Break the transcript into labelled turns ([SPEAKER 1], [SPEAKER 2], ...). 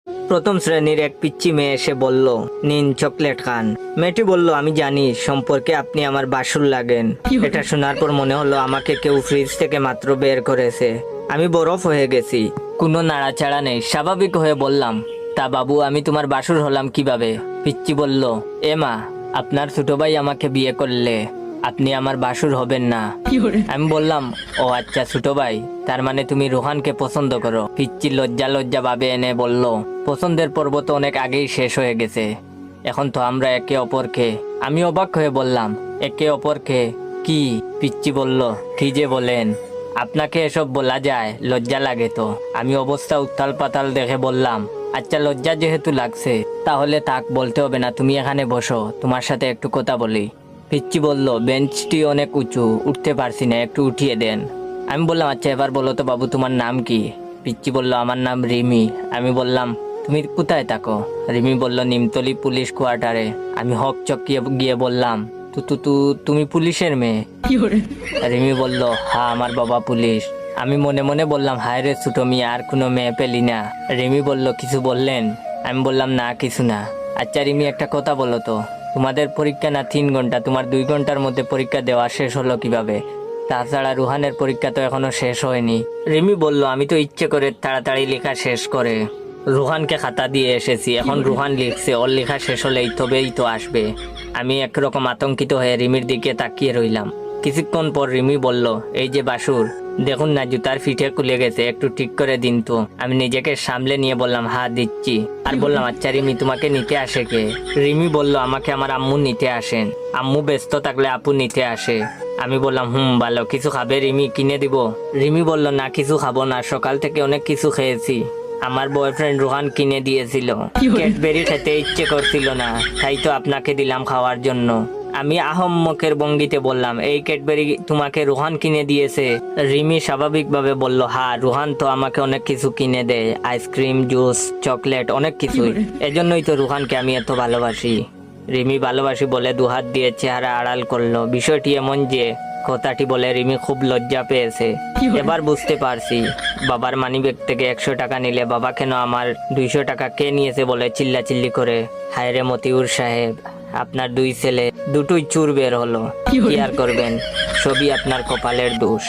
[SPEAKER 1] প্রথম শ্রেণীর এক পিচ্চি মেয়ে এসে বলল, নিন চকলেট খান। মেয়েটি বলল, আমি জানি সম্পর্কে আপনি আমার বাসুর লাগেন। এটা শোনার পর মনে হলো আমাকে কেউ ফ্রিজ থেকে মাত্র বের করেছে। আমি বরফ হয়ে গেছি, কোনো নাড়াচাড়া নেই। স্বাভাবিক হয়ে বললাম, তা বাবু আমি তোমার বাসুর হলাম কিভাবে? পিচ্চি বলল, মা, আপনার ছোট ভাই আমাকে বিয়ে করলে আপনি আমার বাসুর হবেন না। আমি বললাম, ও আচ্ছা ছোট ভাই, তার মানে তুমি রোহানকে পছন্দ করো। পিচ্চি লজ্জা লজ্জা ভাবে এনে বলল, পছন্দের পর্ব তো অনেক আগেই শেষ হয়ে গেছে, এখন তো আমরা একে অপরকে। আমি অবাক হয়ে বললাম, একে অপরকে কি? পিচ্চি বলল, কি যে বলেন, আপনাকে এসব বলা যায়? লজ্জা লাগে তো। আমি অবস্থা উত্তাল পাতাল দেখে বললাম, আচ্ছা লজ্জা যেহেতু লাগছে তাহলে তাক বলতে হবে না, তুমি এখানে বসো, তোমার সাথে একটু কথা বলি। পিচ্চি বলল, বেঞ্চটি অনেক উঁচু, উঠতে পারছি না, একটু উঠিয়ে দেন। আমি বললাম, আচ্ছা এবার বলো তো বাবু তোমার নাম কি? পিচ্চি বলল, আমার নাম রিমি। আমি বললাম, তুমি কোথায় থাকো? রিমি বলল, নিমতলি পুলিশ কোয়ার্টারে। আমি হক চকিয়ে গিয়ে বললাম, তুমি পুলিশের মেয়ে? রিমি বলল, হ্যাঁ আমার বাবা পুলিশ। আমি মনে মনে বললাম, হায় রে ছোট মিয়া, আর কোনো মেয়ে পেলি না? রিমি বলল, কিছু বললেন? আমি বললাম, না কিছু না। আচ্ছা রিমি একটা কথা বলো তো, তোমাদের পরীক্ষা না 3 ঘন্টা, তোমার 2 ঘন্টার মধ্যে পরীক্ষা দেওয়া শেষ হলো কিভাবে? তাছাড়া রুহানের পরীক্ষা তো এখনো শেষ হয়নি। রিমি বলল, আমি তো ইচ্ছে করে তাড়াতাড়ি লেখা শেষ করে রুহানকে খাতা দিয়ে এসেছি, এখন রুহান লিখছে, ওর লেখা শেষ হলেই তবেই তো আসবে। আমি একরকম আতঙ্কিত হয়ে রিমির দিকে তাকিয়ে রইলাম। কিছুক্ষণ পর রিমি বলল, এই যে বাসুর, দেখুন না জুতার ফিটে খুলে গেছে, একটু ঠিক করে দিন তো। আমি নিজেকে সামলে নিয়ে বললাম, হ্যাঁ দিচ্ছি। আর বললাম, আচ্ছা রিমি তোমাকে নিতে আসে কে? রিমি বলল, আমাকে আমার আম্মু নিতে আসেন, আম্মু ব্যস্ত থাকলে আপু নিতে আসে। আমি বললাম, ভালো, কিছু খাবে রিমি, কিনে দিব? রিমি বলল, না কিছু খাবো না, সকাল থেকে অনেক কিছু খেয়েছি, আমার বয়ফ্রেন্ড রোহান কিনে দিয়েছিল, ক্যাডবেরি খেতে ইচ্ছে করছিল না, তাই তো আপনাকে দিলাম খাওয়ার জন্য। আমি আহম্মকের ভঙ্গিতে বললাম, এই ক্যাডবেরি তোমাকে রোহান কিনে দিয়েছে? রিমি স্বাভাবিকভাবে বলল, হ্যাঁ রোহান তো আমাকে অনেক কিছু কিনে দেয়, আইসক্রিম, জুস, চকলেট, অনেক কিছুই, এজন্যই তো রোহানকে আমি এত ভালোবাসি। রিমি ভালোবাসি বলে দুহাত দিয়ে চেহারা আড়াল করলো। বিষয়টি এমন যে কথাটি বলে রিমি খুব লজ্জা পেয়েছে। এবার বুঝতে পারছি, বাবার মানিব্যাগ থেকে 100 টাকা নিলে বাবা কেন আমার 200 টাকা কে নিয়েছে বলে চিল্লাচিল্লি করে। হায় রে মতিউর সাহেব, আপনার 2 ছেলে দুটোই চুর বের হলো, কি আর করবেন, সবই আপনার কপালের দোষ।